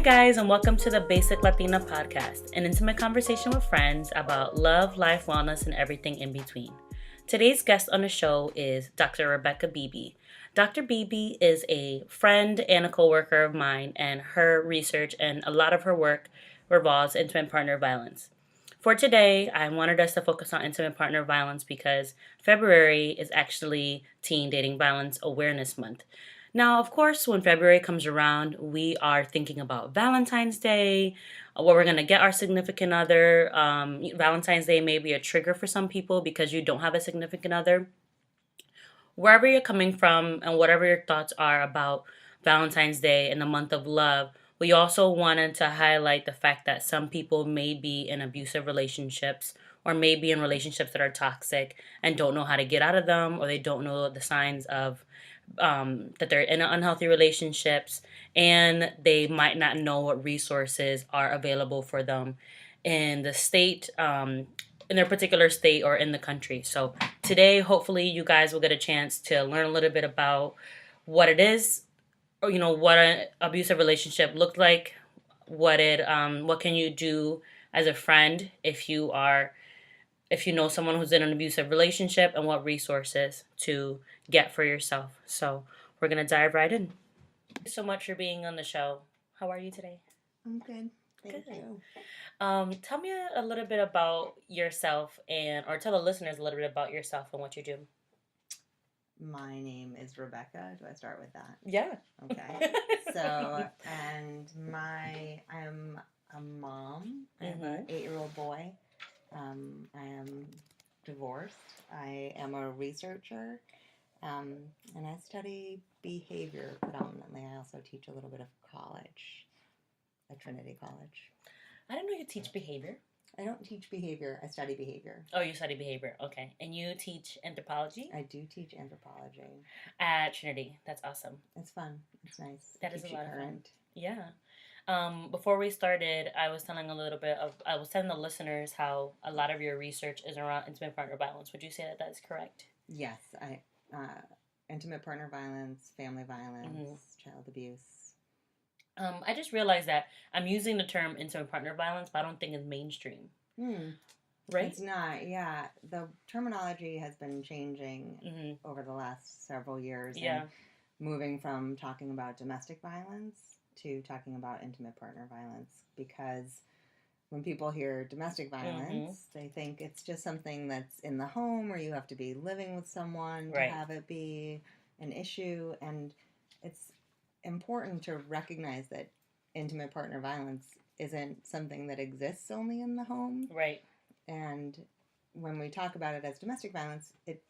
guys, and welcome to the Basic Latina podcast, an intimate conversation with friends about love, life, wellness, and everything in between. Today's guest on the show is Dr. Rebecca Beebe. Dr. Beebe is a friend and a coworker of mine, and her research and a lot of her work revolves intimate partner violence. For today, I wanted us to focus on intimate partner violence because February is actually Teen Dating Violence Awareness Month. Now, of course, when February comes around, we are thinking about Valentine's Day, what we're going to get our significant other. Valentine's Day may be a trigger for some people because you don't have a significant other. Wherever you're coming from and whatever your thoughts are about Valentine's Day and the month of love, we also wanted to highlight the fact that some people may be in abusive relationships or may be in relationships that are toxic and don't know how to get out of them, or they don't know the signs of that they're in unhealthy relationships, and they might not know what resources are available for them in the state, in their particular state or in the country. So today, hopefully, you guys will get a chance to learn a little bit about what it is, or what an abusive relationship looked like, what can you do as a friend if you know someone who's in an abusive relationship, and what resources to get for yourself. So we're going to dive right in. Thank you so much for being on the show. How are you today? I'm good. Thank you. Tell me a little bit about yourself, or tell the listeners a little bit about yourself and what you do. My name is Rebecca. Do I start with that? Yeah. Okay. So, I'm a mom. I have an 8-year-old boy. I am divorced. I am a researcher, and I study behavior predominantly. I also teach a little bit of college at Trinity College. I didn't know you teach behavior. I don't teach behavior. I study behavior. Oh, you study behavior. Okay. And you teach anthropology? I do teach anthropology. At Trinity. That's awesome. It's fun. It's nice. That is a lot of fun. Yeah. Before we started, I was telling the listeners how a lot of your research is around intimate partner violence. Would you say that that's correct? Yes. Intimate partner violence, family violence, child abuse. I just realized that I'm using the term intimate partner violence, but I don't think it's mainstream. Right? It's not, yeah. The terminology has been changing over the last several years. Yeah. And moving from talking about domestic violence to talking about intimate partner violence, because when people hear domestic violence, they think it's just something that's in the home, or you have to be living with someone to have it be an issue. And it's important to recognize that intimate partner violence isn't something that exists only in the home. Right. And when we talk about it as domestic violence, it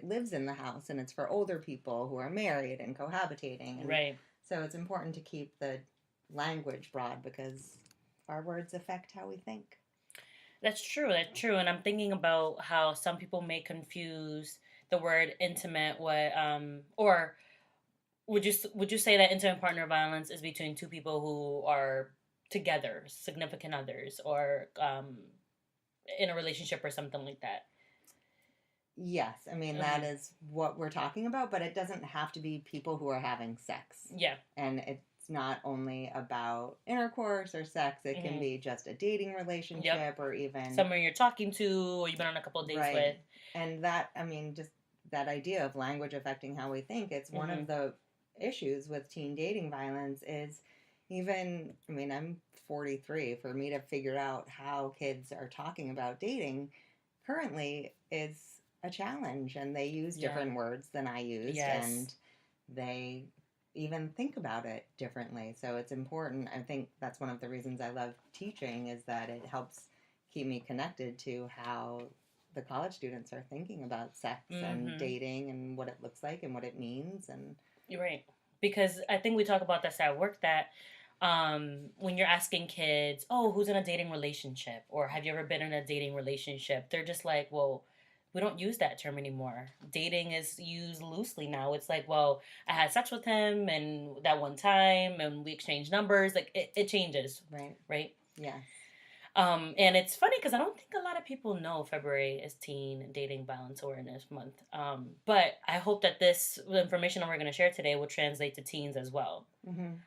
lives in the house, and it's for older people who are married and cohabitating. And right. So it's important to keep the language broad, because our words affect how we think. That's true. And I'm thinking about how some people may confuse the word intimate or would you say that intimate partner violence is between two people who are together, significant others, or in a relationship or something like that? Yes, I mean, that is what we're talking about, but it doesn't have to be people who are having sex. Yeah. And it's not only about intercourse or sex. It can be just a dating relationship, or even someone you're talking to or you've been on a couple of dates with. And that, I mean, just that idea of language affecting how we think, it's one of the issues with teen dating violence is I'm 43. For me to figure out how kids are talking about dating currently is a challenge, and they use different words than I used, and they even think about it differently. So it's important. I think that's one of the reasons I love teaching, is that it helps keep me connected to how the college students are thinking about sex and dating and what it looks like and what it means. And you're right. Because I think we talk about this at work, that when you're asking kids, oh, who's in a dating relationship? Or have you ever been in a dating relationship? They're just like, well, we don't use that term anymore. Dating is used loosely now. It's like, well, I had sex with him and that one time and we exchanged numbers. Like it changes. Right. Right? Yeah. And it's funny because I don't think a lot of people know February is Teen Dating Violence Awareness Month. But I hope that this information that we're going to share today will translate to teens as well,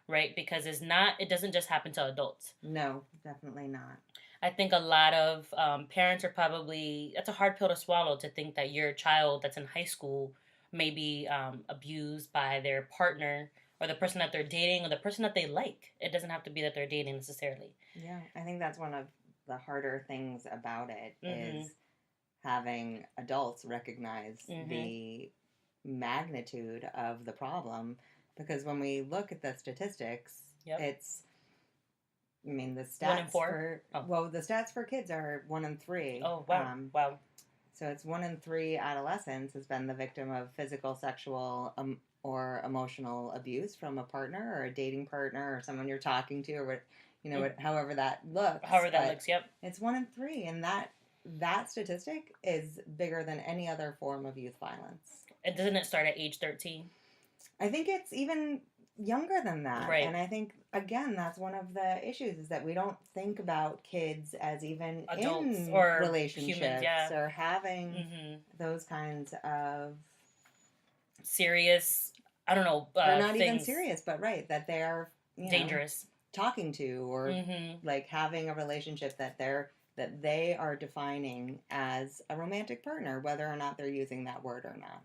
right? Because it doesn't just happen to adults. No, definitely not. I think a lot of parents are probably, that's a hard pill to swallow, to think that your child that's in high school may be abused by their partner or the person that they're dating or the person that they like. It doesn't have to be that they're dating necessarily. Yeah, I think that's one of the harder things about it is having adults recognize the magnitude of the problem. Because when we look at the statistics, it's, I mean, the stats 1 in 4? the stats for kids are 1 in 3. Oh, wow. Wow. So it's 1 in 3 adolescents has been the victim of physical, sexual, or emotional abuse from a partner or a dating partner or someone you're talking to, or however that looks. Yep. It's 1 in 3, and that statistic is bigger than any other form of youth violence. And doesn't it start at age 13? I think it's even younger than that. Right. And I think, again, that's one of the issues, is that we don't think about kids as even adults in or relationships humans, or having those kinds of serious, I don't know, they're not even serious, but that they are dangerous, talking to, or like having a relationship that they are defining as a romantic partner, whether or not they're using that word or not.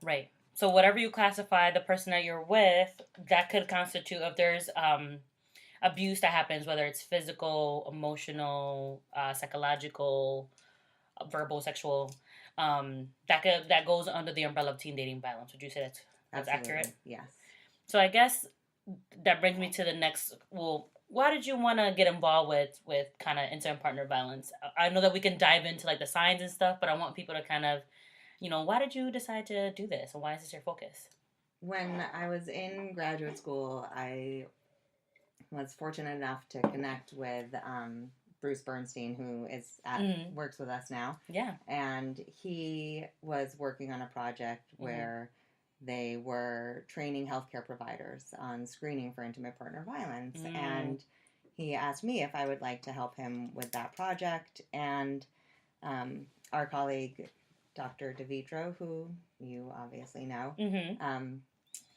Right. So whatever you classify the person that you're with, that could constitute, if there's abuse that happens, whether it's physical, emotional, psychological, verbal, sexual, that goes under the umbrella of teen dating violence. Would you say that's accurate? Yes. So I guess that brings me to the next. Well, why did you want to get involved with kind of intimate partner violence? I know that we can dive into like the signs and stuff, but I want people to kind of, why did you decide to do this, and why is this your focus? When I was in graduate school, I was fortunate enough to connect with Bruce Bernstein, who is works with us now. Yeah. And he was working on a project where they were training healthcare providers on screening for intimate partner violence. And he asked me if I would like to help him with that project. And our colleague, Dr. DeVitro, who you obviously know,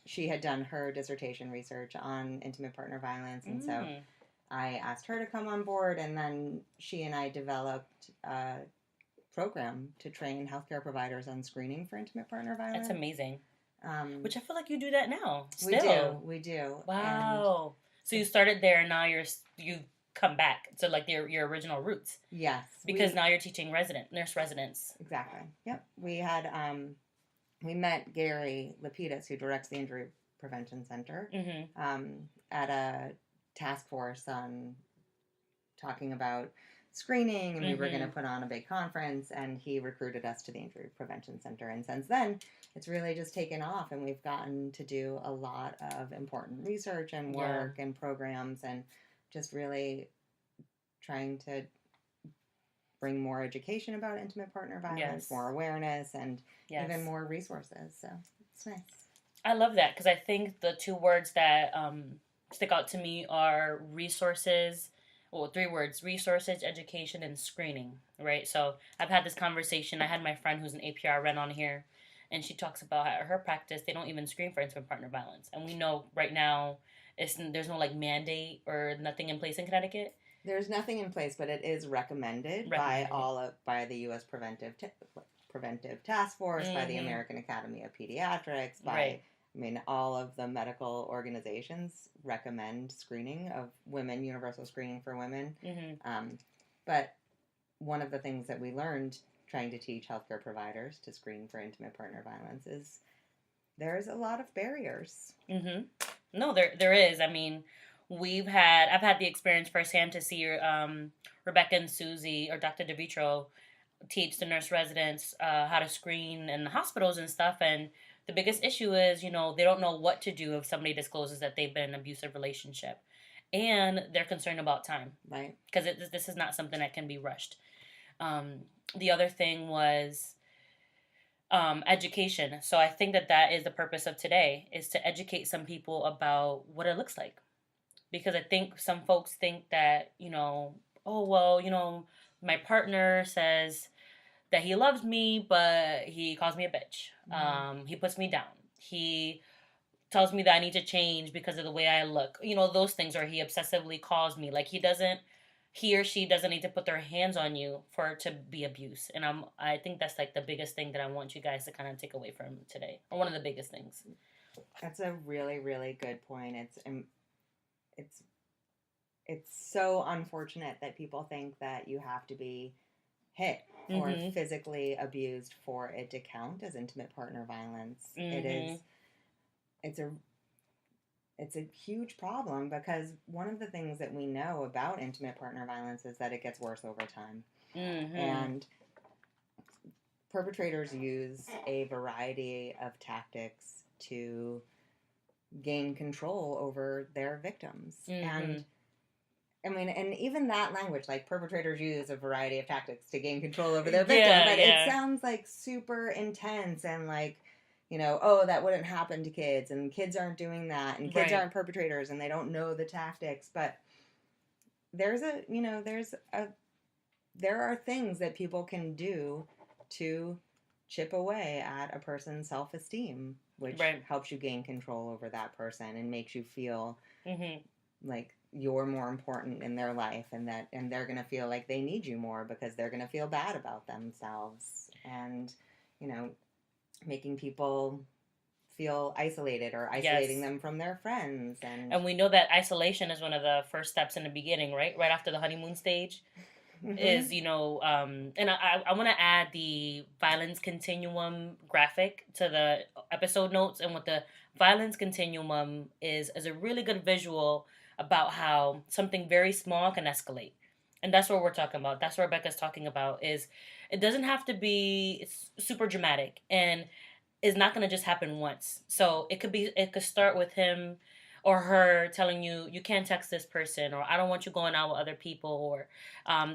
she had done her dissertation research on intimate partner violence. And so I asked her to come on board, and then she and I developed a program to train healthcare providers on screening for intimate partner violence. That's amazing. Which I feel like you do that now. We do. Wow. So you started there, and now you've come back to like your original roots. Yes. Because now you're teaching nurse residents. Exactly. Yep. We had we met Gary Lapidus, who directs the Injury Prevention Center, at a task force on talking about screening, and we were going to put on a big conference, and he recruited us to the Injury Prevention Center. And since then, it's really just taken off, and we've gotten to do a lot of important research and work and programs, and just really trying to bring more education about intimate partner violence, more awareness, and even more resources. So it's nice. I love that, because I think the two words that stick out to me are resources. Well, 3 words: resources, education, and screening, right? So I've had this conversation. I had my friend who's an APRN on here, and she talks about how her practice, they don't even screen for intimate partner violence. And we know right now there's no like mandate or nothing in place in Connecticut. There's nothing in place, but it is recommended. by the U.S. Preventive Task Force, by the American Academy of Pediatrics, by all of the medical organizations recommend screening of women, universal screening for women. But one of the things that we learned trying to teach healthcare providers to screen for intimate partner violence is there's a lot of barriers. No, there is. I mean, I've had the experience firsthand to see Rebecca and Susie, or Dr. DeVitro, teach the nurse residents how to screen in the hospitals and stuff. And the biggest issue is, they don't know what to do if somebody discloses that they've been in an abusive relationship. And they're concerned about time. Right. Because this is not something that can be rushed. The other thing was education. So I think that is the purpose of today, is to educate some people about what it looks like. Because I think some folks think that, oh, well, my partner says that he loves me, but he calls me a bitch. He puts me down. He tells me that I need to change because of the way I look. Those things, or he obsessively calls me. Like he or she doesn't need to put their hands on you for it to be abuse. And I think that's like the biggest thing that I want you guys to kind of take away from today, or one of the biggest things. That's a really, really good point. It's it's so unfortunate that people think that you have to be hit or physically abused for it to count as intimate partner violence. It's a huge problem, because one of the things that we know about intimate partner violence is that it gets worse over time. And perpetrators use a variety of tactics to gain control over their victims. And and even that language, like, perpetrators use a variety of tactics to gain control over their victim, but it sounds like super intense and like, oh, that wouldn't happen to kids, and kids aren't doing that, and kids aren't perpetrators, and they don't know the tactics. But there are things that people can do to chip away at a person's self-esteem, which helps you gain control over that person and makes you feel like you're more important in their life, and they're going to feel like they need you more because they're going to feel bad about themselves, and making people feel isolated, or isolating them from their friends. And we know that isolation is one of the first steps in the beginning, right after the honeymoon stage. Is and I want to add the violence continuum graphic to the episode notes. And what the violence continuum is a really good visual about how something very small can escalate. And that's what we're talking about. That's what Rebecca's talking about. Is it doesn't have to be super dramatic, and it's not going to just happen once. So it could start with him or her telling you can't text this person, or I don't want you going out with other people, or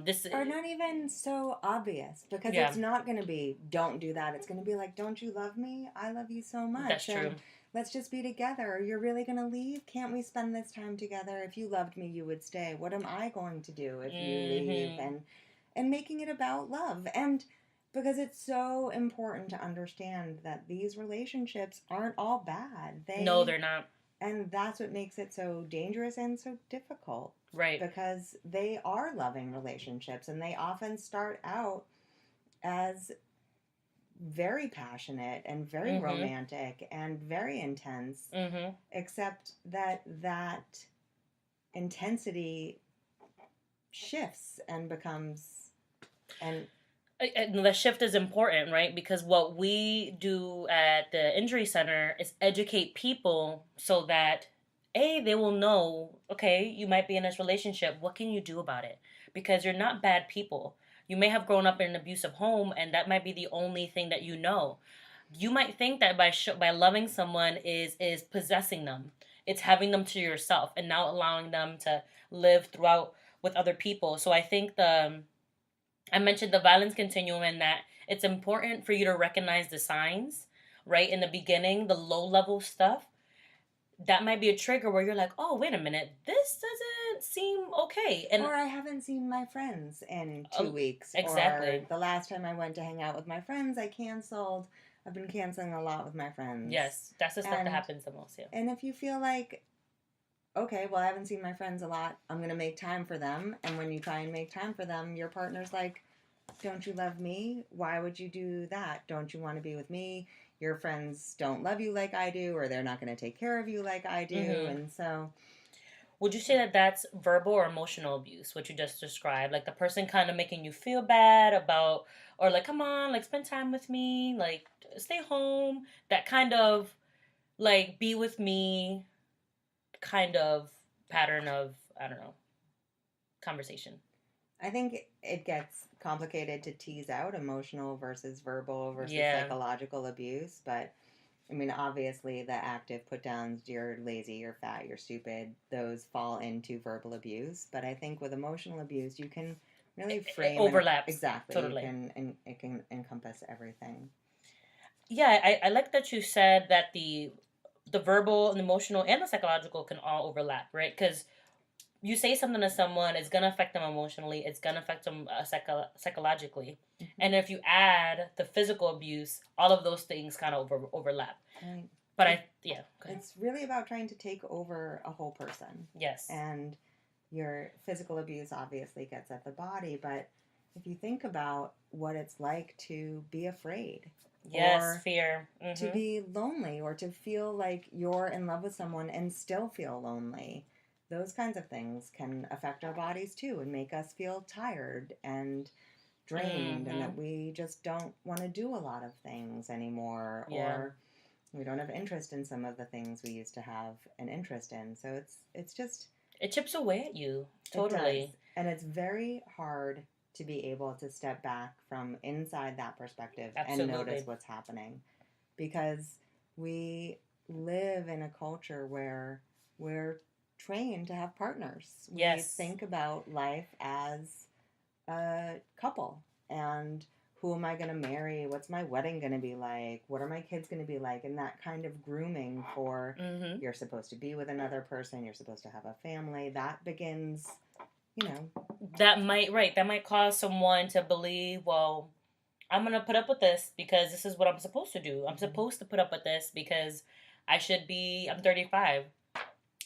this, or not even so obvious, because it's not going to be don't do that. It's going to be like, don't you love me? I love you so much. That's true. And let's just be together. You're really going to leave? Can't we spend this time together? If you loved me, you would stay. What am I going to do if you leave? And making it about love. And because it's so important to understand that these relationships aren't all bad. No, they're not. And that's what makes it so dangerous and so difficult. Right. Because they are loving relationships, and they often start out as very passionate and very romantic and very intense, except that intensity shifts and becomes... And the shift is important, right? Because what we do at the injury center is educate people so that they will know, okay, you might be in this relationship. What can you do about it? Because you're not bad people. You may have grown up in an abusive home, and that might be the only thing that you know. You might think that by loving someone is possessing them. It's having them to yourself and now allowing them to live throughout with other people. So I think I mentioned the violence continuum, and that it's important for you to recognize the signs, right? In the beginning, the low-level stuff. That might be a trigger where you're like, oh, wait a minute, this doesn't seem okay. Or I haven't seen my friends in 2 weeks. Exactly. Or the last time I went to hang out with my friends, I canceled. I've been canceling a lot with my friends. Yes, that's the stuff that happens the most, yeah. And if you feel like, okay, well, I haven't seen my friends a lot, I'm going to make time for them. And when you try and make time for them, your partner's like, don't you love me? Why would you do that? Don't you want to be with me? Your friends don't love you like I do, or they're not going to take care of you like I do. And so... Would you say that that's verbal or emotional abuse, what you just described? Like the person kind of making you feel bad about, or like, come on, like spend time with me, like stay home, that kind of like be with me kind of pattern of, I don't know, conversation. I think it gets complicated to tease out emotional versus verbal versus psychological abuse, but I mean, obviously the active put downs, you're lazy, you're fat, you're stupid, those fall into verbal abuse. But I think with emotional abuse, you can really frame... It overlaps. Exactly. Totally. It can encompass everything. Yeah, I like that you said that the verbal and emotional and the psychological can all overlap, right? Because you say something to someone, it's gonna affect them emotionally. It's gonna affect them psychologically. Mm-hmm. And if you add the physical abuse, all of those things kind of overlap. Right. But it's really about trying to take over a whole person. Yes. And your physical abuse obviously gets at the body, but if you think about what it's like to be afraid, yes, or fear, to be lonely, or to feel like you're in love with someone and still feel lonely, those kinds of things can affect our bodies too and make us feel tired and drained, and that we just don't want to do a lot of things anymore, or we don't have interest in some of the things we used to have an interest in. So it's just, it chips away at you. Totally. It does. And it's very hard to be able to step back from inside that perspective and notice what's happening, because we live in a culture where we're trained to have partners. We think about life as a couple, and who am I going to marry? What's my wedding going to be like? What are my kids going to be like? And that kind of grooming for you're supposed to be with another person, you're supposed to have a family, that begins, that might cause someone to believe, well, I'm going to put up with this because this is what I'm supposed to do. I'm supposed to put up with this because I'm 35.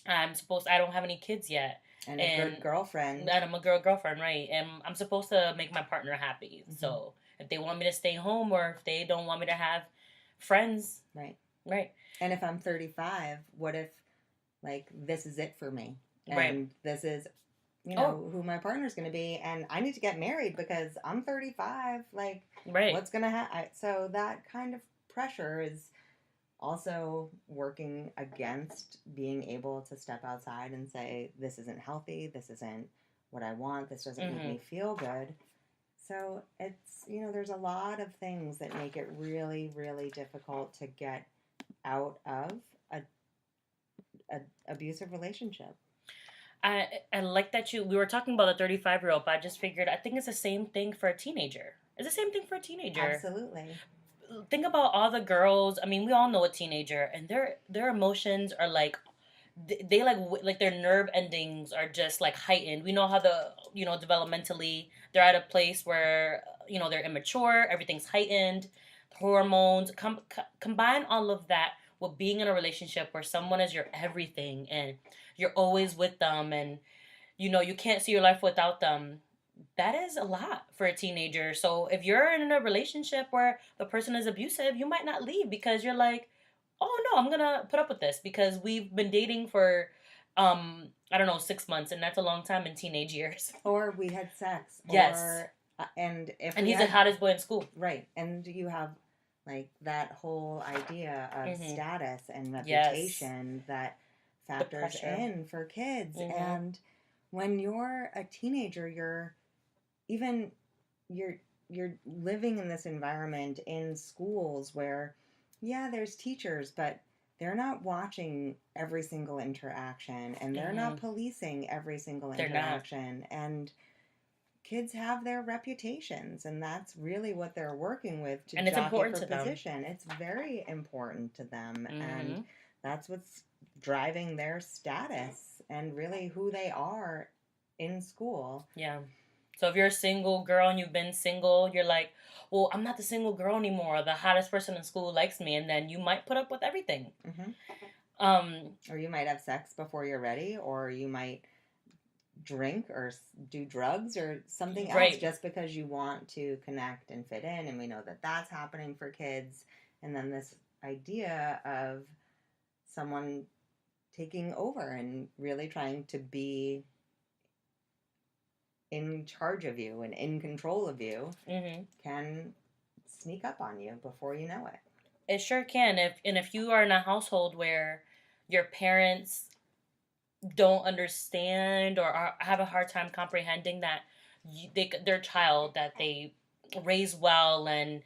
I don't have any kids yet. And a good girlfriend. And I'm a girlfriend, right. And I'm supposed to make my partner happy. So if they want me to stay home, or if they don't want me to have friends. Right. Right. And if I'm 35, what if, this is it for me? And this is, who my partner's going to be. And I need to get married because I'm 35. What's going to happen? So that kind of pressure is also working against being able to step outside and say, this isn't healthy, this isn't what I want, this doesn't make me feel good. So it's, there's a lot of things that make it really, really difficult to get out of a abusive relationship. I like that we were talking about the 35-year-old, but I just figured, I think it's the same thing for a teenager. It's the same thing for a teenager. Absolutely. Think about all the girls. I mean, we all know a teenager, and their emotions are they their nerve endings are just heightened. We know how developmentally they're at a place where they're immature, everything's heightened, hormones. Combine all of that with being in a relationship where someone is your everything and you're always with them, and you can't see your life without them. That is a lot for a teenager. So if you're in a relationship where the person is abusive, you might not leave because you're like, oh no, I'm going to put up with this because we've been dating for, 6 months, and that's a long time in teenage years. Or we had sex. Yes. And he's the hottest boy in school. Right. And you have that whole idea of status and reputation that factors in for kids. And when you're a teenager, you're living in this environment in schools where, there's teachers, but they're not watching every single interaction, and they're not policing every single interaction. And kids have their reputations, and that's really what they're working with to jockey for position. It's very important to them, and that's what's driving their status and really who they are in school. Yeah. So if you're a single girl and you've been single, you're like, well, I'm not the single girl anymore. The hottest person in school likes me, and then you might put up with everything. Or you might have sex before you're ready, or you might drink or do drugs or something else just because you want to connect and fit in. And we know that that's happening for kids. And then this idea of someone taking over and really trying to be in charge of you and in control of you can sneak up on you before you know it. It sure can. If you are in a household where your parents don't understand or have a hard time comprehending that their child that they raised well and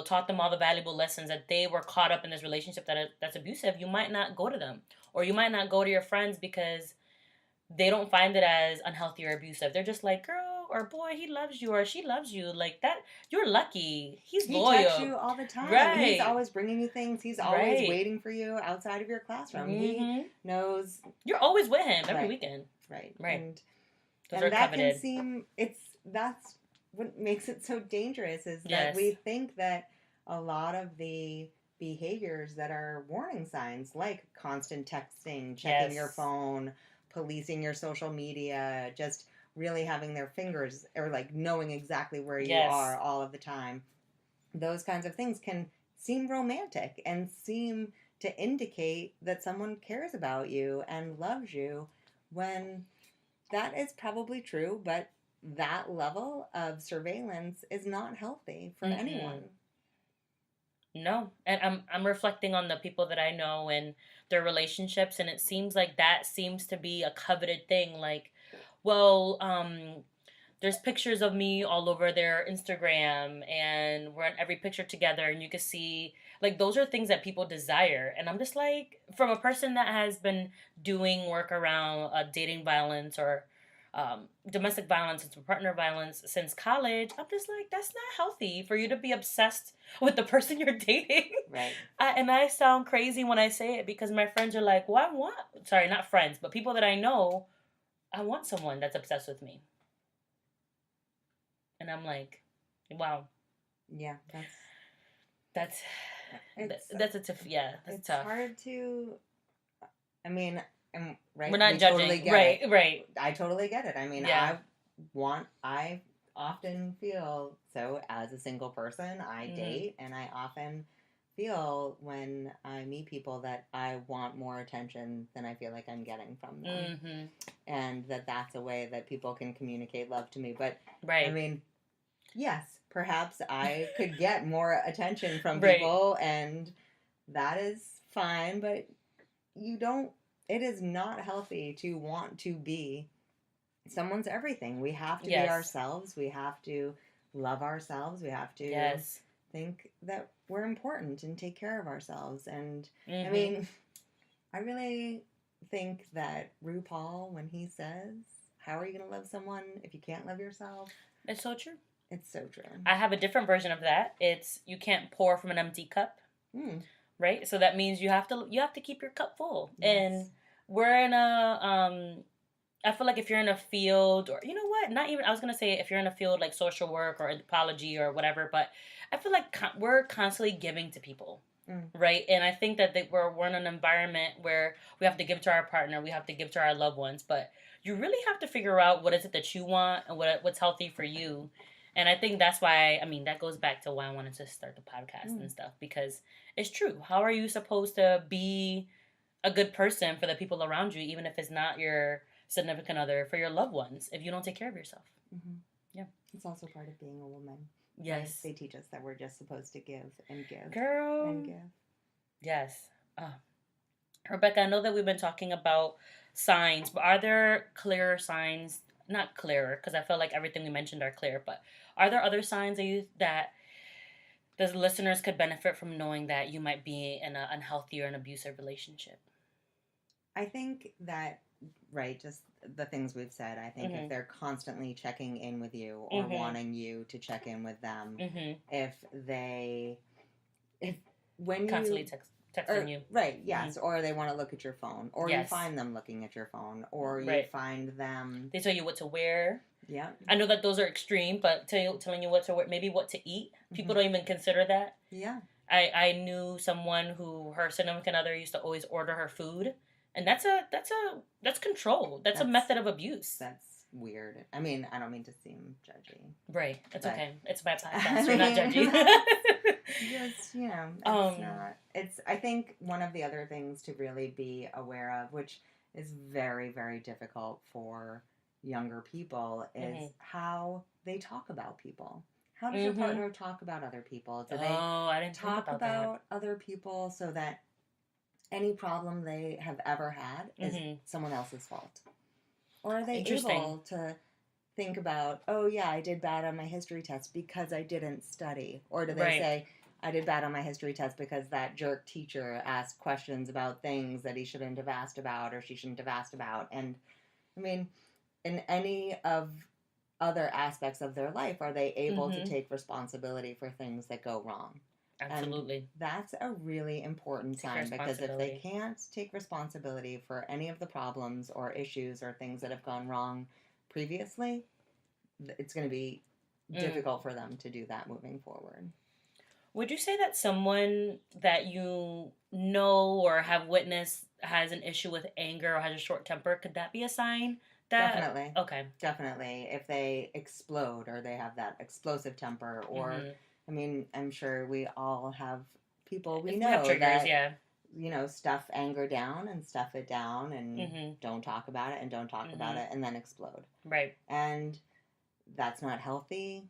taught them all the valuable lessons, that they were caught up in this relationship that's abusive, you might not go to them, or you might not go to your friends because they don't find it as unhealthy or abusive. They're just like, girl or boy, he loves you or she loves you. Like that, you're lucky. He's He loyal. texts you all the time. Right. He's always bringing you things. He's always Right. waiting for you outside of your classroom. Mhm. He knows. You're always with him every Right. weekend. Right. Right. And Those are that coveted. can seem, that's what makes it so dangerous is that Yes. we think that a lot of the behaviors that are warning signs, like constant texting, checking Yes. your phone, policing your social media, just really having their fingers or like knowing exactly where you Yes. are all of the time, those kinds of things can seem romantic and seem to indicate that someone cares about you and loves you, when that is probably true, but that level of surveillance is not healthy for Mm-mm. anyone. No, and I'm reflecting on the people that I know and their relationships, and it seems like that seems to be a coveted thing. Like, well, there's pictures of me all over their Instagram, and we're in every picture together, and you can see like those are things that people desire, and I'm just like, from a person that has been doing work around dating violence or domestic violence and partner violence since college, I'm just like, that's not healthy for you to be obsessed with the person you're dating. Right. And I sound crazy when I say it because my friends are like, well, sorry, not friends, but people that I know, I want someone that's obsessed with me. And I'm like, wow. Yeah, That's tough. Yeah, that's it's tough. hard to. I mean, right? We're not we judging. Totally get right, it. right. I totally get it. I mean, Yeah. I often feel so as a single person. I date, and I often feel when I meet people that I want more attention than I feel like I'm getting from them, Mm-hmm. and that's a way that people can communicate love to me. But Right. I mean, yes, perhaps I could get more attention from Right. people, and that is fine, but it is not healthy to want to be someone's everything. We have to Yes. be ourselves. We have to love ourselves. We have to Yes. think that we're important and take care of ourselves. And Mm-hmm. I mean, I really think that RuPaul, when he says, how are you going to love someone if you can't love yourself? It's so true. It's so true. I have a different version of that. It's you can't pour from an empty cup. Right? So that means you have to keep your cup full. Yes. And we're in a I feel like if you're in a field, or you know what, not even, I was going to say if you're in a field like social work or anthropology or whatever, but I feel like we're constantly giving to people. Right? And I think that we're in an environment where we have to give to our partner, we have to give to our loved ones, but you really have to figure out what is it that you want and what's healthy for you. And I think that's why, I mean, that goes back to why I wanted to start the podcast and stuff, because it's true. How are you supposed to be a good person for the people around you, even if it's not your significant other, for your loved ones, if you don't take care of yourself? Mm-hmm. Yeah. It's also part of being a woman. Yes. Right? They teach us that we're just supposed to give and give. Girl. And give. Yes. Rebecca, I know that we've been talking about signs, but are there clearer signs? Not clearer, because I feel like everything we mentioned are clear, but are there other signs that the listeners could benefit from knowing that you might be in an unhealthy or an abusive relationship? I think that, right, just the things we've said, I think if they're constantly checking in with you or wanting you to check in with them, when constantly texting you. Right, yes, or they want to look at your phone, or you find them looking at your phone, or you find them... They tell you what to wear. Yeah. I know that those are extreme, but telling you what to wear, maybe what to eat. People don't even consider that. Yeah. I knew someone who her significant other used to always order her food, and that's control. That's a method of abuse. That's weird. I mean, I don't mean to seem judgy. Right. It's okay. It's my podcast. We're not judgy. Just, it's not. I think one of the other things to really be aware of, which is very, very difficult for younger people, is how they talk about people. How does your partner talk about other people? Do they I didn't talk think about that. other people so that any problem they have ever had is someone else's fault? Or are they able to think about, oh yeah, I did bad on my history test because I didn't study? Or do they say, I did bad on my history test because that jerk teacher asked questions about things that he shouldn't have asked about or she shouldn't have asked about? And I mean, in any of other aspects of their life are they able to take responsibility for things that go wrong? Absolutely. And that's a really important sign, because if they can't take responsibility for any of the problems or issues or things that have gone wrong previously, it's going to be difficult for them to do that moving forward. Would you say that someone that you know or have witnessed has an issue with anger or has a short temper, could that be a sign that... Definitely. Okay. Definitely. If they explode or they have that explosive temper, or, I mean, I'm sure we all have people we know have triggers, that, you know, stuff anger down and stuff it down and don't talk about it and don't talk about it and then explode. Right. And that's not healthy.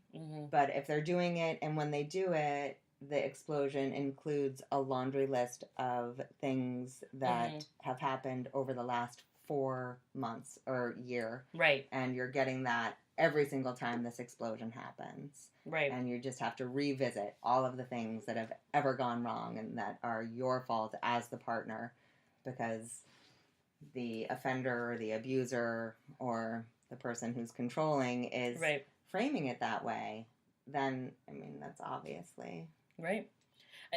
But if they're doing it, and when they do it, the explosion includes a laundry list of things that have happened over the last 4 months or year. Right. And you're getting that every single time this explosion happens. Right. And you just have to revisit all of the things that have ever gone wrong and that are your fault as the partner, because the offender or the abuser or the person who's controlling is framing it that way. Then, I mean, that's obviously... Right.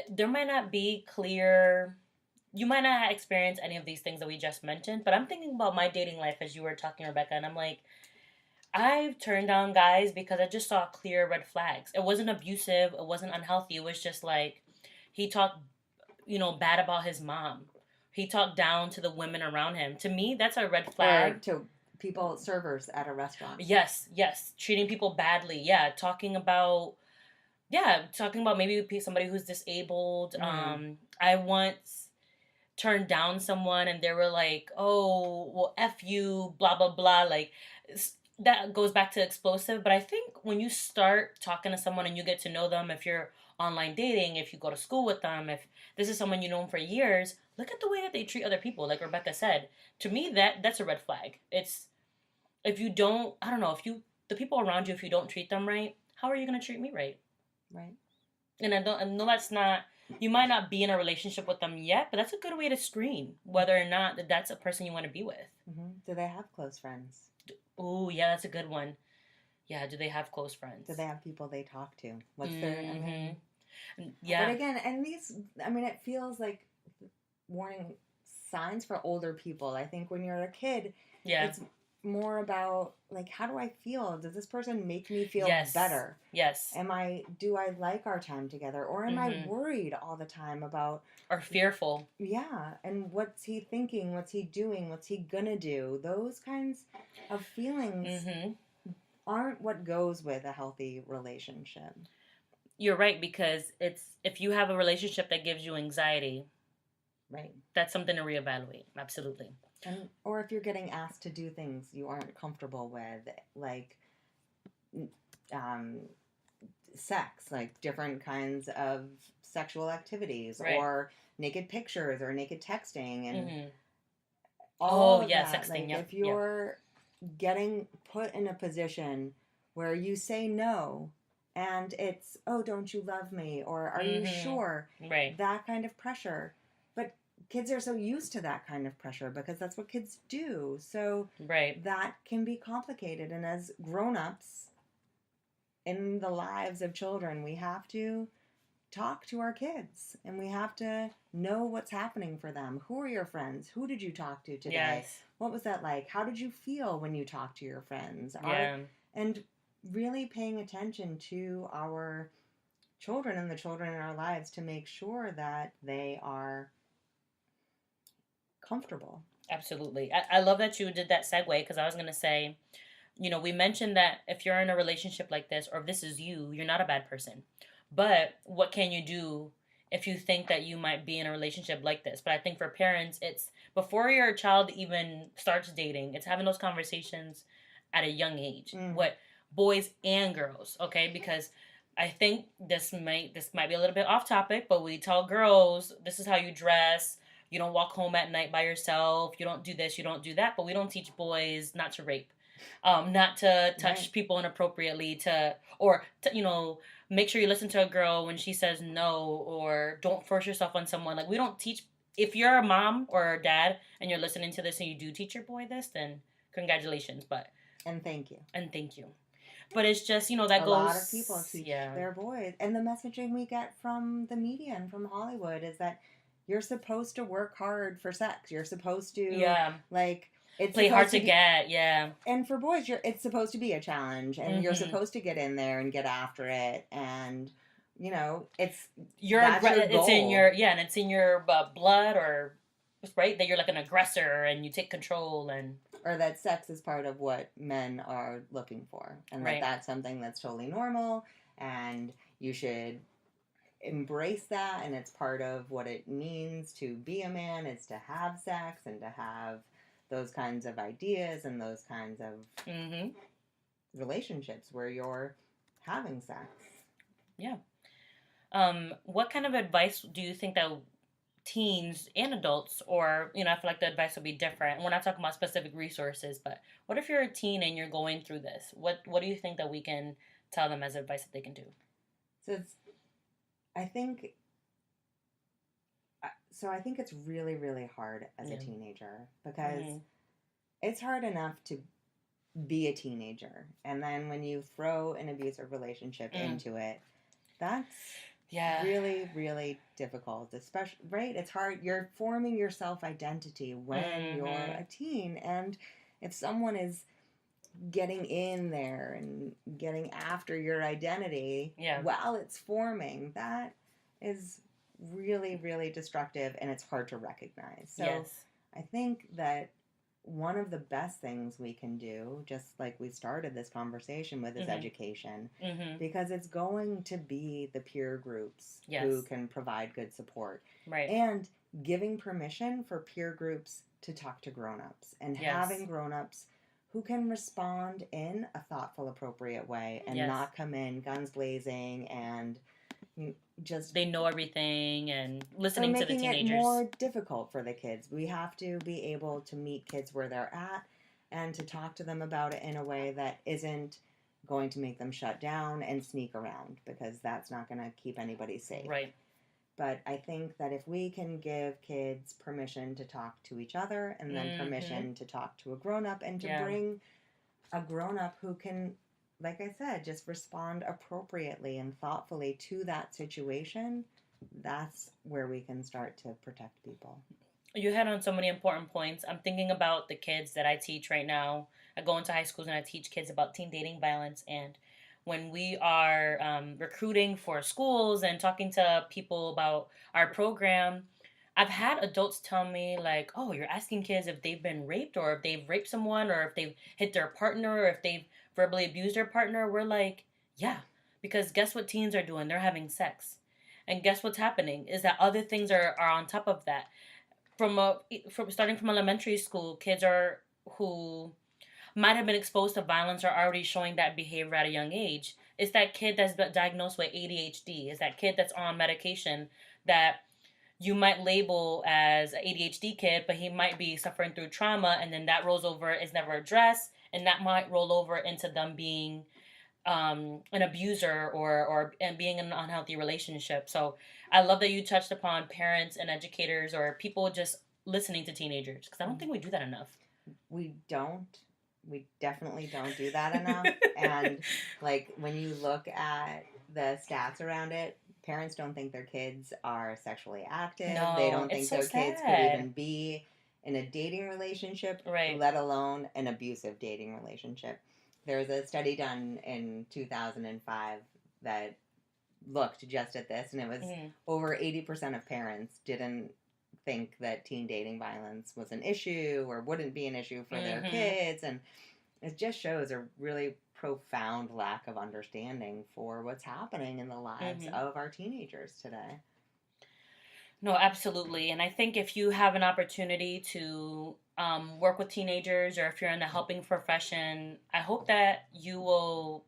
There might not be clear... You might not have experienced any of these things that we just mentioned, but I'm thinking about my dating life as you were talking, Rebecca, and I'm like, I've turned down guys because I just saw clear red flags. It wasn't abusive. It wasn't unhealthy. It was just like, he talked, you know, bad about his mom. He talked down to the women around him. To me, that's a red flag. Or to people, servers at a restaurant. Yes. Treating people badly. Yeah. Talking about maybe somebody who's disabled. I once turned down someone and they were like, oh, well, F you, blah, blah, blah. Like, that goes back to explosive. But I think when you start talking to someone and you get to know them, if you're online dating, if you go to school with them, if this is someone you've known for years, look at the way that they treat other people. Like Rebecca said, to me, that's a red flag. It's, if you don't, I don't know, the people around you, if you don't treat them right, how are you going to treat me right? Right. And I know that's not, you might not be in a relationship with them yet, but that's a good way to screen whether or not that's a person you want to be with. Do they have close friends? Oh, yeah, that's a good one. Yeah, do they have close friends? Do they have people they talk to? What's their... I mean, yeah. But again, and these, I mean, it feels like warning signs for older people. I think when you're a kid, it's more about, like, how do I feel? Does this person make me feel better? Yes. Do I like our time together? Or am I worried all the time about... Or fearful. Yeah. And what's he thinking? What's he doing? What's he gonna do? Those kinds of feelings aren't what goes with a healthy relationship. You're right, because if you have a relationship that gives you anxiety, right, that's something to reevaluate. Absolutely. Or if you're getting asked to do things you aren't comfortable with, like sex, like different kinds of sexual activities, or naked pictures or naked texting, and all of that. Sexting. Like, if you're getting put in a position where you say no, and it's, oh, don't you love me? Or are you sure? Right. That kind of pressure. But kids are so used to that kind of pressure because that's what kids do. So that can be complicated. And as grown-ups in the lives of children, we have to talk to our kids. And we have to know what's happening for them. Who are your friends? Who did you talk to today? Yes. What was that like? How did you feel when you talked to your friends? Yeah. And really paying attention to our children and the children in our lives to make sure that they are comfortable. Absolutely. I love that you did that segue, because I was going to say, you know, we mentioned that if you're in a relationship like this, or if this is you, you're not a bad person. But what can you do if you think that you might be in a relationship like this? But I think for parents, it's before your child even starts dating, it's having those conversations at a young age. What boys and girls, okay? Because I think this might be a little bit off topic, but we tell girls, this is how you dress. You don't walk home at night by yourself. You don't do this. You don't do that. But we don't teach boys not to rape, not to touch people inappropriately, you know, make sure you listen to a girl when she says no, or don't force yourself on someone. Like, we don't teach. If you're a mom or a dad and you're listening to this and you do teach your boy this, then congratulations. And thank you. But it's just, that A goes... lot of people teach their boys. And the messaging we get from the media and from Hollywood is that you're supposed to work hard for sex. You're supposed to, like... It's play hard to get, yeah. And for boys, it's supposed to be a challenge, and you're supposed to get in there and get after it, and it's your goal. It's in your and it's in your blood, or right that you're like an aggressor and you take control, and or that sex is part of what men are looking for, and that's something that's totally normal, and you should embrace that, and it's part of what it means to be a man, is to have sex and to have those kinds of ideas and those kinds of relationships where you're having sex. Yeah. What kind of advice do you think that teens and adults, or, I feel like the advice will be different. We're not talking about specific resources, but what if you're a teen and you're going through this? What do you think that we can tell them as advice that they can do? I think it's really, really hard as a teenager, because it's hard enough to be a teenager. And then when you throw an abusive relationship into it, that's really, really difficult. Especially, right? It's hard. You're forming your self-identity when you're a teen. And if someone is getting in there and getting after your identity while it's forming, that is really, really destructive, and it's hard to recognize. So I think that one of the best things we can do, just like we started this conversation with, is education, because it's going to be the peer groups who can provide good support, and giving permission for peer groups to talk to grown-ups, and having grown-ups who can respond in a thoughtful, appropriate way, and not come in guns blazing and just... They know everything, and listening to the teenagers. Making it more difficult for the kids. We have to be able to meet kids where they're at and to talk to them about it in a way that isn't going to make them shut down and sneak around, because that's not going to keep anybody safe. Right. But I think that if we can give kids permission to talk to each other, and then permission to talk to a grown-up, and to bring a grown-up who can, like I said, just respond appropriately and thoughtfully to that situation, that's where we can start to protect people. You hit on so many important points. I'm thinking about the kids that I teach right now. I go into high schools and I teach kids about teen dating violence, and when we are recruiting for schools and talking to people about our program, I've had adults tell me, like, oh, you're asking kids if they've been raped, or if they've raped someone, or if they've hit their partner, or if they've verbally abused their partner. We're like, yeah, because guess what teens are doing? They're having sex. And guess what's happening is that other things are on top of that. From starting from elementary school, kids who might have been exposed to violence are already showing that behavior at a young age. It's that kid that's diagnosed with ADHD. It's that kid that's on medication that you might label as an ADHD kid, but he might be suffering through trauma, and then that rolls over, is never addressed, and that might roll over into them being an abuser and being in an unhealthy relationship. So I love that you touched upon parents and educators, or people just listening to teenagers, because I don't think we do that enough. We definitely don't do that enough. And like, when you look at the stats around it, parents don't think their kids are sexually active. No, they don't think so their sad. kids could even be in a dating relationship, let alone an abusive dating relationship. There was a study done in 2005 that looked just at this, and it was over 80% of parents didn't think that teen dating violence was an issue or wouldn't be an issue for their kids, and it just shows a really profound lack of understanding for what's happening in the lives of our teenagers today. No, absolutely. And I think if you have an opportunity to work with teenagers, or if you're in the helping profession, I hope that you will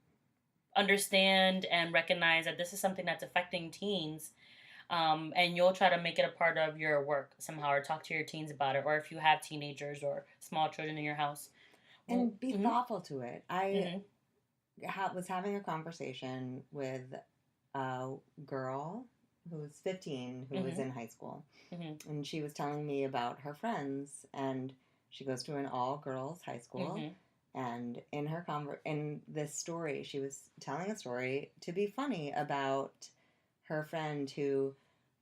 understand and recognize that this is something that's affecting teens. And you'll try to make it a part of your work somehow, or talk to your teens about it, or if you have teenagers or small children in your house. And be thoughtful to it. I was having a conversation with a girl who was 15, who was in high school. And she was telling me about her friends, and she goes to an all-girls high school. And in this story, she was telling a story to be funny about her friend who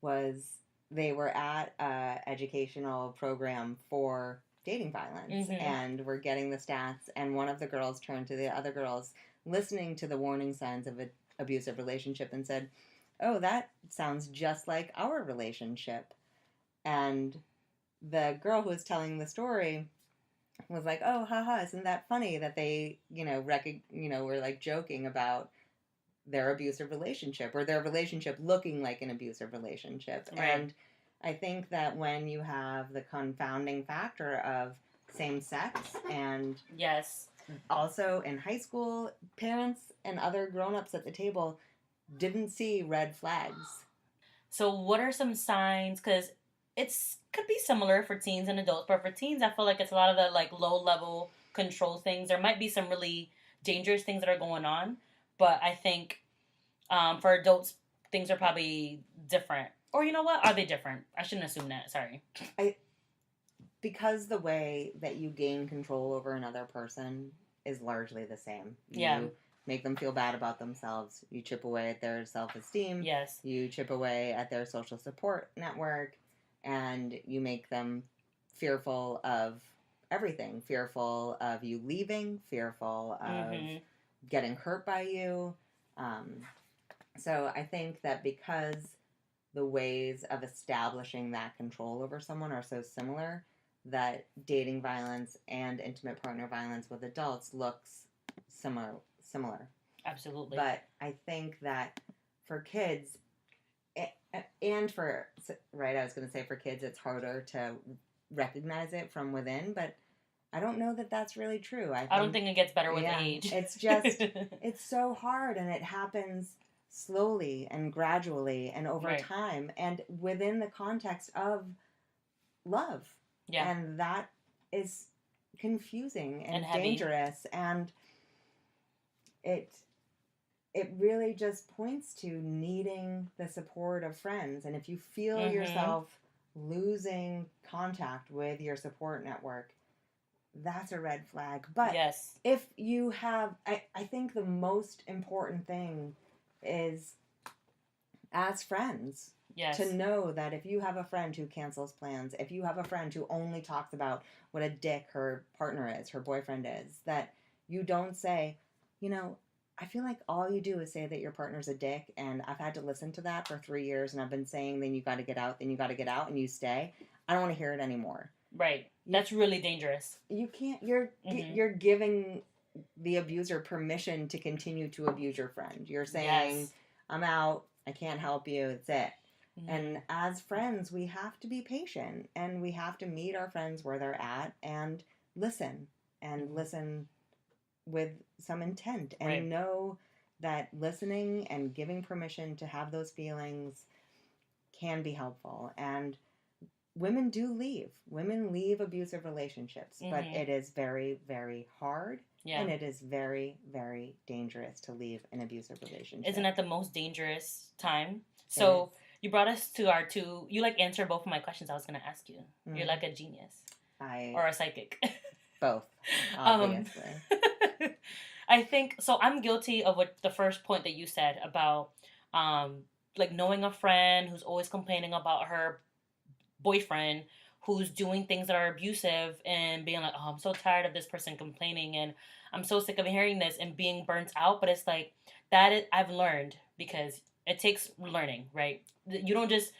was they were at a educational program for dating violence, and were getting the stats, and one of the girls turned to the other girls listening to the warning signs of an abusive relationship and said, "Oh, that sounds just like our relationship." And the girl who was telling the story was like, "Oh, haha, isn't that funny that they, were like joking about their abusive relationship, or their relationship looking like an abusive relationship." Right. And I think that when you have the confounding factor of same sex, and yes, also in high school, parents and other grown-ups at the table didn't see red flags. So what are some signs? Because it's could be similar for teens and adults, but for teens, I feel like it's a lot of the like low level control things. There might be some really dangerous things that are going on, but I think for adults, things are probably different. Or you know what? Are they different? I shouldn't assume that. Sorry. Because the way that you gain control over another person is largely the same. You make them feel bad about themselves. You chip away at their self-esteem. Yes. You chip away at their social support network, and you make them fearful of everything. Fearful of you leaving, fearful of getting hurt by you. So I think that because the ways of establishing that control over someone are so similar, that dating violence and intimate partner violence with adults looks similar. Absolutely. But I think that for kids, and for, right, I was going to say for kids, it's harder to recognize it from within, but I don't know that that's really true. I don't think it gets better with age. It's just, it's so hard, and it happens slowly and gradually and over time, and within the context of love. Yeah. And that is confusing and dangerous, and it really just points to needing the support of friends. And if you feel yourself losing contact with your support network, that's a red flag. But yes, if you have, I think the most important thing is, as friends, to know that if you have a friend who cancels plans, if you have a friend who only talks about what a dick her partner is, her boyfriend is, that you don't say, I feel like all you do is say that your partner's a dick, and I've had to listen to that for 3 years, and I've been saying, then you got to get out, and you stay. I don't want to hear it anymore. Right. That's really dangerous. You can't, you're giving the abuser permission to continue to abuse your friend. You're saying, I'm out, I can't help you, it's it. And as friends, we have to be patient, and we have to meet our friends where they're at and listen with some intent, and know that listening and giving permission to have those feelings can be helpful. And women do leave. Women leave abusive relationships, but it is very, very hard. Yeah. And it is very, very dangerous to leave an abusive relationship. Isn't that the most dangerous time? So you brought us to our two. You answer both of my questions I was going to ask you. You're like a genius. Or a psychic. Both, obviously. I think so. I'm guilty of what the first point that you said about knowing a friend who's always complaining about her boyfriend who's doing things that are abusive, and being like, oh, I'm so tired of this person complaining, and I'm so sick of hearing this, and being burnt out. But it's like I've learned, because it takes learning, right? You don't just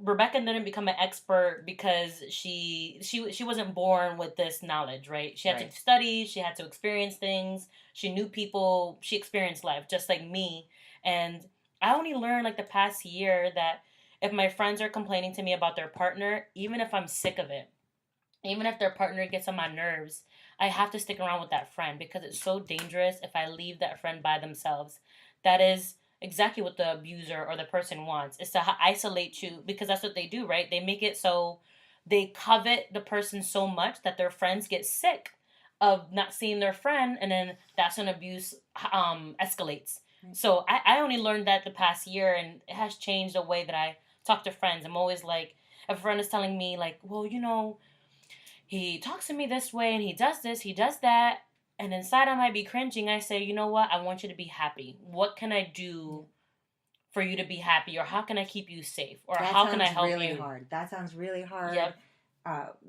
Rebecca didn't become an expert because she wasn't born with this knowledge, right? She had to study, she had to experience things, she knew people, she experienced life just like me. And I only learned the past year that if my friends are complaining to me about their partner, even if I'm sick of it, even if their partner gets on my nerves, I have to stick around with that friend, because it's so dangerous if I leave that friend by themselves. That is exactly what the abuser or the person wants, is to isolate you, because that's what they do, right? They make it so they covet the person so much that their friends get sick of not seeing their friend, and then that's when abuse escalates. Right. So I only learned that the past year, and it has changed the way that I talk to friends. I'm always like, if a friend is telling me well, he talks to me this way, and he does this, he does that, And inside I might be cringing. I say, you know what? I want you to be happy. What can I do for you to be happy? Or how can I keep you safe? Or That how can I sounds help really you? hard. That sounds really hard. Yep.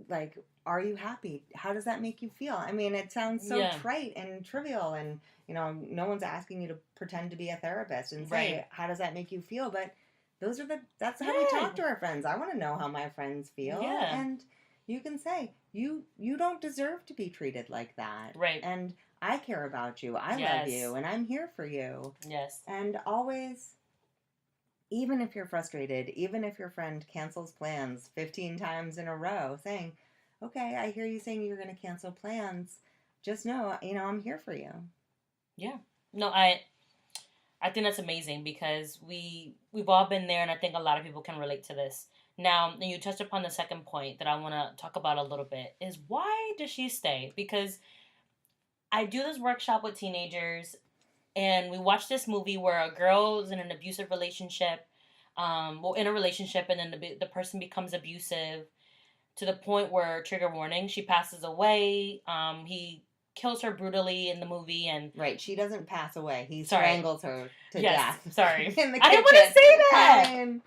Like, are you happy? How does that make you feel? I mean, it sounds so Yeah. trite and trivial, and no one's asking you to pretend to be a therapist and say, Right. how does that make you feel? But that's how we Yeah. talk to our friends. I want to know how my friends feel, Yeah. and you can say, you don't deserve to be treated like that. Right. And I care about you. I love Yes. you, and I'm here for you. Yes. And always, even if you're frustrated, even if your friend cancels plans 15 times in a row, saying, okay, I hear you saying you're going to cancel plans. Just know, I'm here for you. Yeah. No, I think that's amazing because we've all been there, and I think a lot of people can relate to this. Now, and you touched upon the second point that I want to talk about a little bit is why does she stay? Because I do this workshop with teenagers, and we watch this movie where a girl is in an abusive relationship, in a relationship, and then the person becomes abusive to the point where, trigger warning, she passes away. He kills her brutally in the movie, and right, she doesn't pass away. He sorry. strangles her to Yes, death. sorry. In the kitchen. I didn't want to say that. I mean,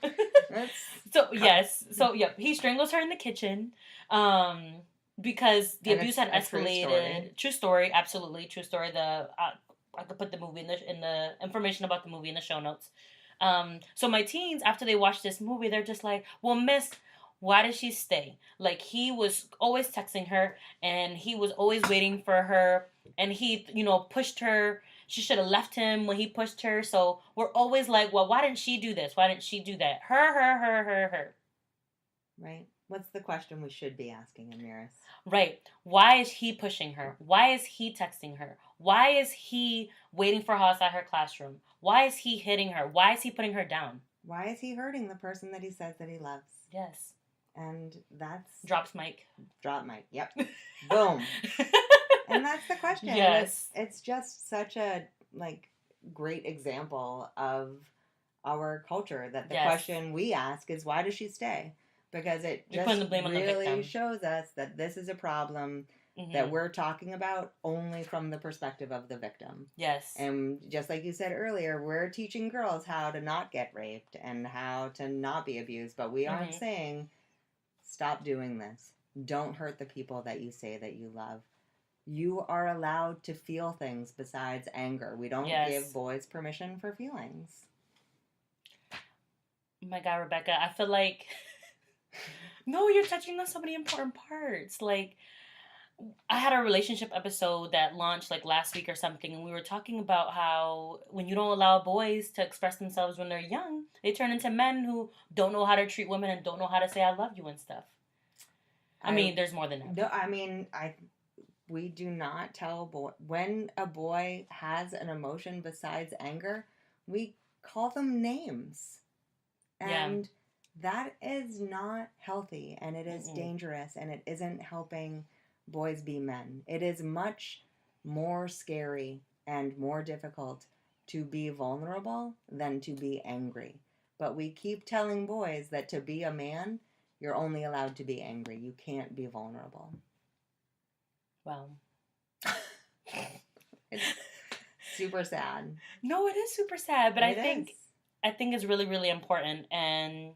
so yes, so yep, he strangles her in the kitchen, because the And abuse it's had a true escalated. story. True story, absolutely true story. I could put the movie in the information about the movie in the show notes. So my teens, after they watch this movie, they're just like, well, miss, why did she stay? Like, he was always texting her, and he was always waiting for her, and he, pushed her. She should have left him when he pushed her. So we're always like, well, why didn't she do this? Why didn't she do that? Her. Right. What's the question we should be asking, Amiris? Right. Why is he pushing her? Why is he texting her? Why is he waiting for her outside her classroom? Why is he hitting her? Why is he putting her down? Why is he hurting the person that he says that he loves? Yes. And that's... Drops mic. Drop mic. Yep. Boom. And that's the question. Yes. It's just such a, great example of our culture that the question we ask is, why does she stay? Because it just really shows us that this is a problem that we're talking about only from the perspective of the victim. Yes. And just like you said earlier, we're teaching girls how to not get raped and how to not be abused, but we aren't saying, stop doing this. Don't hurt the people that you say that you love. You are allowed to feel things besides anger. We don't give boys permission for feelings. Oh my God, Rebecca, I feel like... No, you're touching on so many important parts. Like, I had a relationship episode that launched last week or something, and we were talking about how when you don't allow boys to express themselves when they're young, they turn into men who don't know how to treat women and don't know how to say I love you and stuff. I mean, there's more than that. No, I mean, we do not tell when a boy has an emotion besides anger, we call them names. And that is not healthy, and it is dangerous, and it isn't helping boys be men. It is much more scary and more difficult to be vulnerable than to be angry. But we keep telling boys that to be a man, you're only allowed to be angry. You can't be vulnerable. Well, it's super sad. No, it is super sad, but I think it's really, really important. And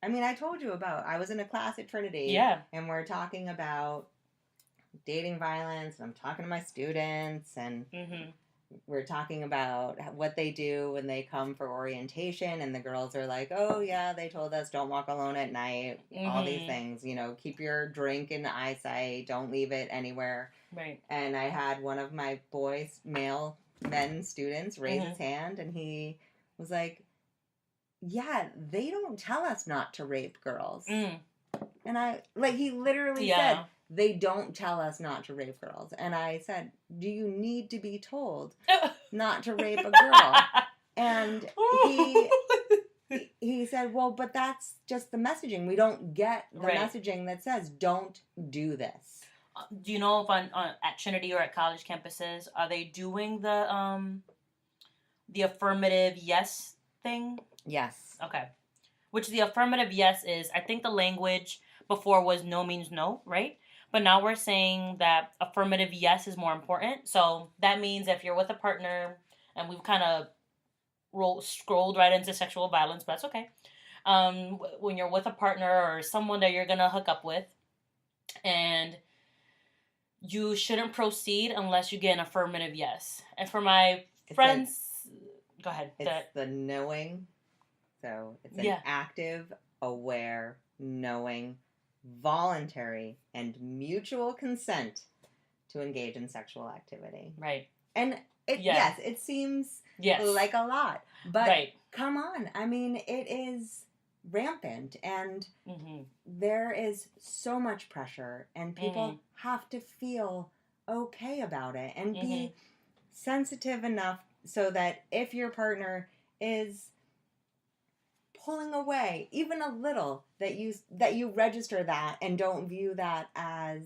I mean, I told you I was in a class at Trinity. Yeah. And we're talking about dating violence, and I'm talking to my students, and we're talking about what they do when they come for orientation, and the girls are like, oh yeah, they told us don't walk alone at night, all these things, keep your drink in eyesight, don't leave it anywhere. Right. And I had one of my men students raise his hand, and he was like, yeah, they don't tell us not to rape girls. And he literally said, they don't tell us not to rape girls. And I said, do you need to be told not to rape a girl? And he said, well, but that's just the messaging. We don't get the messaging that says, don't do this. Do you know if at Trinity or at college campuses, are they doing the affirmative yes thing? Yes. Okay. Which the affirmative yes is, I think the language before was no means no, right? But now we're saying that affirmative yes is more important. So that means if you're with a partner, and we've kind of scrolled right into sexual violence, but that's okay. When you're with a partner or someone that you're gonna hook up with, and you shouldn't proceed unless you get an affirmative yes. And for my friends, go ahead. It's the knowing. So it's an active, aware, knowing, voluntary, and mutual consent to engage in sexual activity. Right. And yes, it seems like a lot. But come on. I mean, it is rampant, and there is so much pressure, and people have to feel okay about it and be sensitive enough so that if your partner is pulling away even a little, that you register that and don't view that as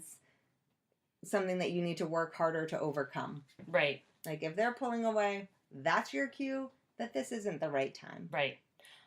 something that you need to work harder to overcome. Right. Like if they're pulling away, that's your cue that this isn't the right time. Right.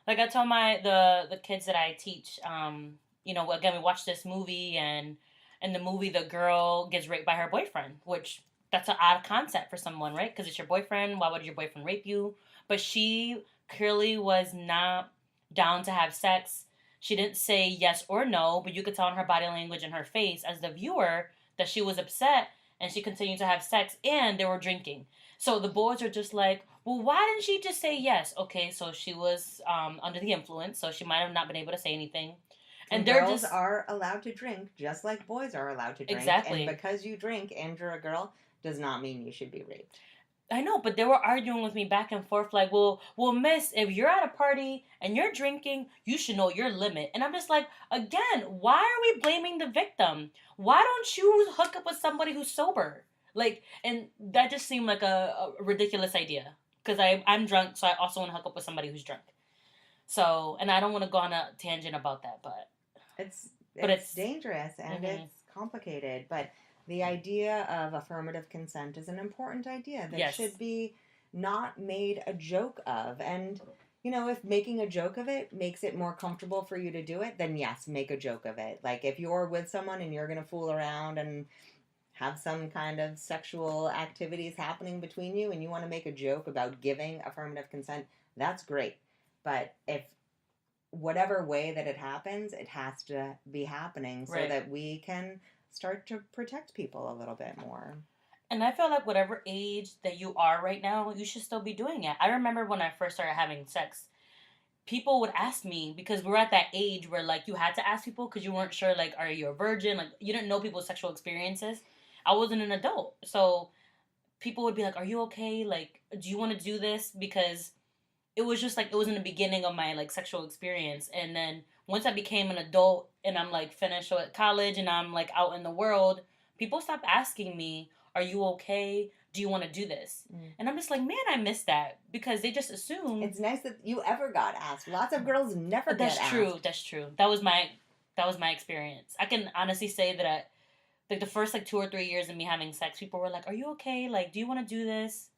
Like I tell the kids that I teach, again, we watched this movie, and in the movie the girl gets raped by her boyfriend, which that's an odd concept for someone, right? Because it's your boyfriend. Why would your boyfriend rape you? But she clearly was not down to have sex. She didn't say yes or no, but you could tell in her body language and her face as the viewer that she was upset, and she continued to have sex, and they were drinking. So the boys are just like, well, why didn't she just say yes? Okay, so she was under the influence, so she might have not been able to say anything. And girls are allowed to drink just like boys are allowed to drink. Exactly. And because you drink and you're a girl does not mean you should be raped. I know, but they were arguing with me back and forth like, well, miss, if you're at a party and you're drinking, you should know your limit. And I'm just like, again, why are we blaming the victim? Why don't you hook up with somebody who's sober? Like, and that just seemed like a ridiculous idea. Because I'm drunk, so I also want to hook up with somebody who's drunk. So, and I don't want to go on a tangent about that, but it's dangerous and it's complicated. But the idea of affirmative consent is an important idea that should be not made a joke of. And, if making a joke of it makes it more comfortable for you to do it, then yes, make a joke of it. Like if you're with someone and you're going to fool around and have some kind of sexual activities happening between you and you want to make a joke about giving affirmative consent, that's great. But if whatever way that it happens, it has to be happening so that we can start to protect people a little bit more. And I feel like whatever age that you are right now, you should still be doing it. I remember when I first started having sex, people would ask me, because we're at that age where like you had to ask people because you weren't sure, like, are you a virgin? Like you didn't know people's sexual experiences. I wasn't an adult. So people would be like, are you okay? Like, do you want to do this? Because it was just like, it was in the beginning of my like sexual experience. And then once I became an adult and I'm like finished with college and I'm like out in the world, people stopped asking me, are you okay? Do you want to do this? And I'm just like, man, I miss that, because they just assume. It's nice that you ever got asked. Lots of girls never get asked. That's true. That was my experience. I can honestly say that like the first like 2 or 3 years of me having sex, people were like, are you okay? Like, do you want to do this?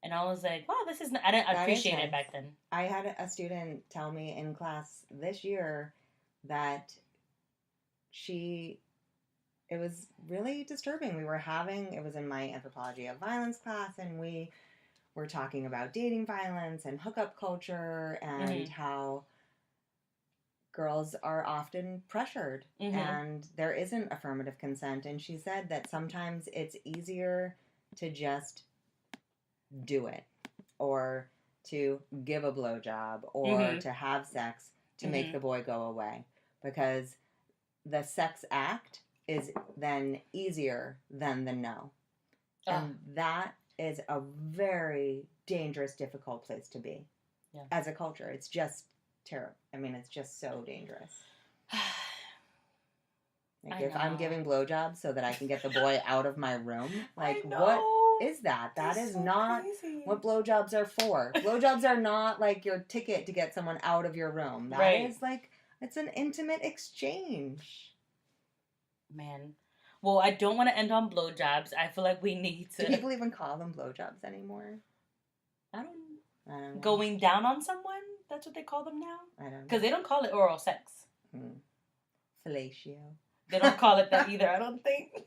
And I was like, wow, this is... I didn't appreciate it back then. I had a student tell me in class this year that it was really disturbing. It was in my anthropology of violence class, and we were talking about dating violence and hookup culture and how girls are often pressured and there isn't affirmative consent. And she said that sometimes it's easier to just do it, or to give a blowjob, or to have sex to make the boy go away, because the sex act is then easier than the no. And that is a very dangerous, difficult place to be as a culture. It's just terrible. I mean, it's just so dangerous. Like if I'm giving blowjobs so that I can get the boy out of my room, like what is that? That is so not crazy. What blowjobs are for. Blowjobs are not like your ticket to get someone out of your room. That is like, it's an intimate exchange. Man. Well, I don't want to end on blowjobs. I feel like we need to... Do people even call them blowjobs anymore? I don't know. Going down on someone? That's what they call them now? I don't know. Because they don't call it oral sex. Fellatio. They don't call it that either, I don't think.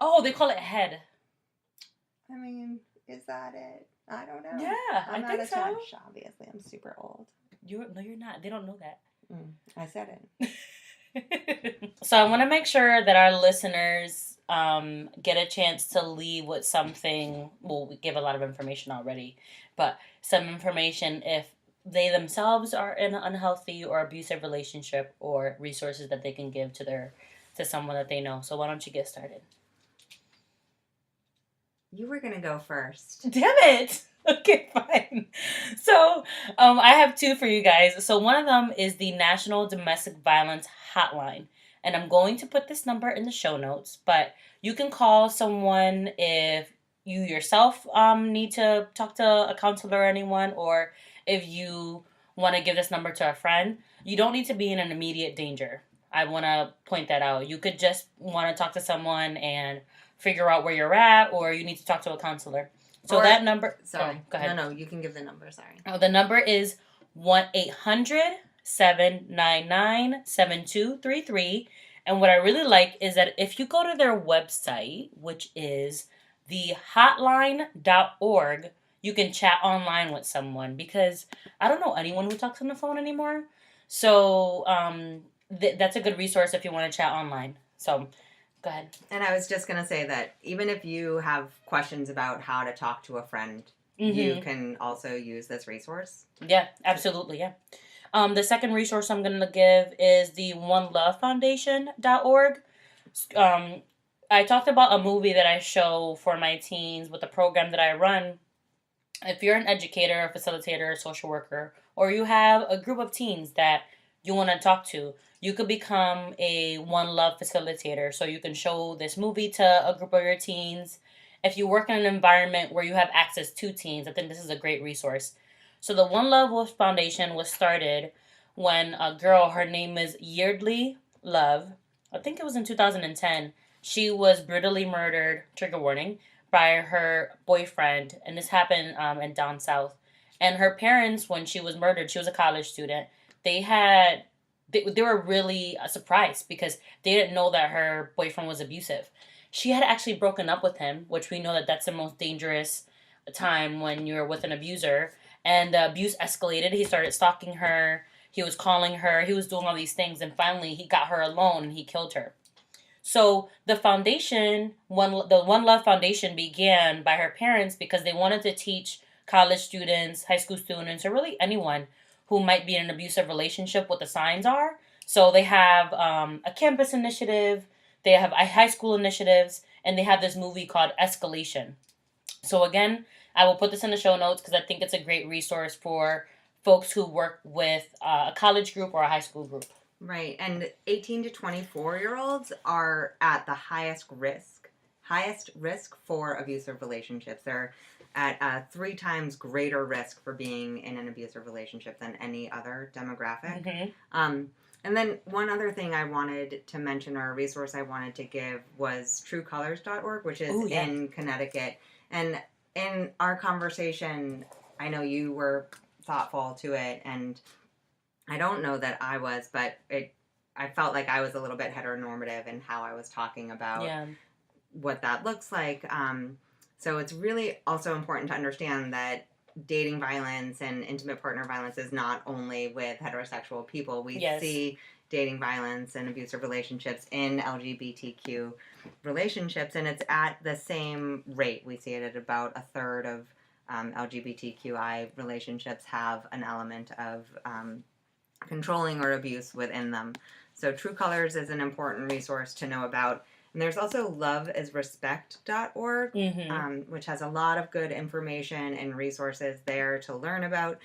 Oh, they call it head. I mean, is that it? I don't know. Yeah, I'm I out think of so. touch, obviously. I'm super old. No, you're not. They don't know that. I said it. So I want to make sure that our listeners get a chance to leave with something. Well, we give a lot of information already, but some information if they themselves are in an unhealthy or abusive relationship, or resources that they can give to someone that they know. So why don't you get started? You were going to go first. Damn it! Okay, fine. So, I have two for you guys. So one of them is the National Domestic Violence Hotline. And I'm going to put this number in the show notes, but you can call someone if you yourself need to talk to a counselor or anyone, or if you want to give this number to a friend. You don't need to be in an immediate danger. I want to point that out. You could just want to talk to someone and figure out where you're at, or you need to talk to a counselor. So or, that number... Sorry. Oh, go ahead. No, you can give the number. Sorry. Oh, the number is 1-800-799-7233. And what I really like is that if you go to their website, which is thehotline.org, you can chat online with someone, because I don't know anyone who talks on the phone anymore. So that's a good resource if you want to chat online. So... Go ahead. And I was just going to say that even if you have questions about how to talk to a friend, you can also use this resource. Yeah, absolutely, yeah. The second resource I'm going to give is the onelovefoundation.org. I talked about a movie that I show for my teens with the program that I run. If you're an educator, a facilitator, a social worker, or you have a group of teens that you want to talk to, you could become a One Love facilitator. So you can show this movie to a group of your teens. If you work in an environment where you have access to teens, I think this is a great resource. So the One Love Foundation was started when a girl, her name is Yeardley Love, I think it was in 2010, she was brutally murdered, trigger warning, by her boyfriend. And this happened in down south. And her parents, when she was murdered, she was a college student, they were really surprised because they didn't know that her boyfriend was abusive. She had actually broken up with him, which we know that that's the most dangerous time when you're with an abuser. And the abuse escalated. He started stalking her. He was calling her. He was doing all these things. And finally, he got her alone and he killed her. So the foundation, the One Love Foundation, began by her parents because they wanted to teach college students, high school students, or really anyone who might be in an abusive relationship what the signs are. So they have a campus initiative, they have high school initiatives, and they have this movie called Escalation. So again, I will put this in the show notes because I think it's a great resource for folks who work with a college group or a high school group. Right, and 18 to 24-year-olds are at the highest risk for abusive relationships. They're at a 3 times greater risk for being in an abusive relationship than any other demographic. Mm-hmm. And then one other thing I wanted to mention, or a resource I wanted to give, was truecolors.org, which is in Connecticut. And in our conversation, I know you were thoughtful to it, and I don't know that I was, but I felt like I was a little bit heteronormative in how I was talking about what that looks like. So it's really also important to understand that dating violence and intimate partner violence is not only with heterosexual people. We see dating violence and abusive relationships in LGBTQ relationships, and it's at the same rate. We see it at about a third of LGBTQI relationships have an element of controlling or abuse within them. So True Colors is an important resource to know about. And there's also loveisrespect.org, which has a lot of good information and resources there to learn about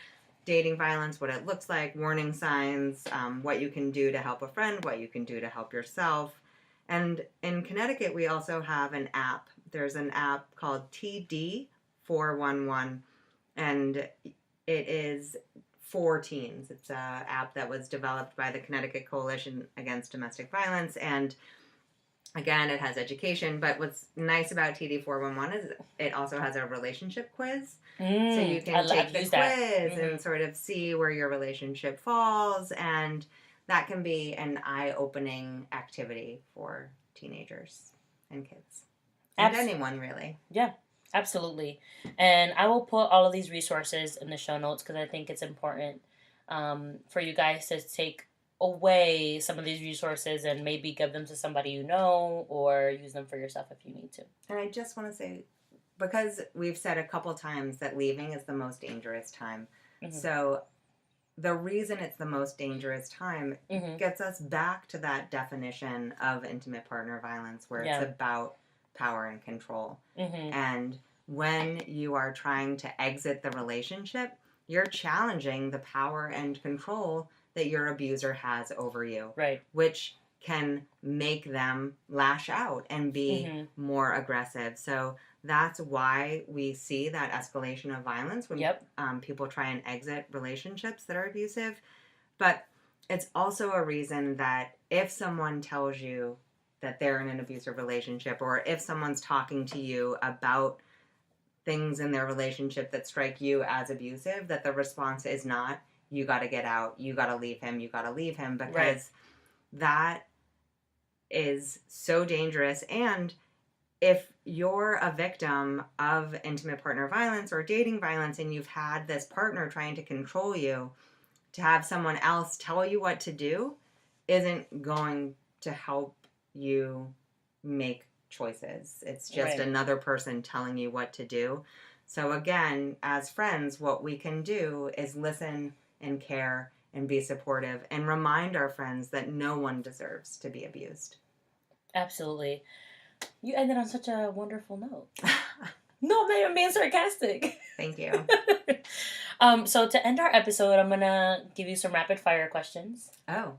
dating violence, what it looks like, warning signs, what you can do to help a friend, what you can do to help yourself. And in Connecticut, we also have an app. There's an app called TD411, and it is for teens. It's an app that was developed by the Connecticut Coalition Against Domestic Violence, and again, it has education, but what's nice about TD411 is it also has a relationship quiz. So you can take the quiz and sort of see where your relationship falls and that can be an eye-opening activity for teenagers and kids. And anyone, really. Yeah, absolutely. And I will put all of these resources in the show notes because I think it's important for you guys to take away some of these resources and maybe give them to somebody you know or use them for yourself if you need to. And I just want to say, because we've said a couple times that leaving is the most dangerous time. Mm-hmm. So the reason it's the most dangerous time gets us back to that definition of intimate partner violence where it's about power and control. And when you are trying to exit the relationship, you're challenging the power and control that your abuser has over you. Right. Which can make them lash out and be more aggressive. So that's why we see that escalation of violence when people try and exit relationships that are abusive. But it's also a reason that if someone tells you that they're in an abusive relationship, or if someone's talking to you about things in their relationship that strike you as abusive, that the response is not, you got to get out, you got to leave him, because that is so dangerous. And if you're a victim of intimate partner violence or dating violence and you've had this partner trying to control you, to have someone else tell you what to do isn't going to help you make choices. It's just another person telling you what to do. So again, as friends, what we can do is listen and care and be supportive and remind our friends that no one deserves to be abused. Absolutely. You ended on such a wonderful note. No, I'm being sarcastic. Thank you. So to end our episode, I'm going to give you some rapid fire questions. Oh.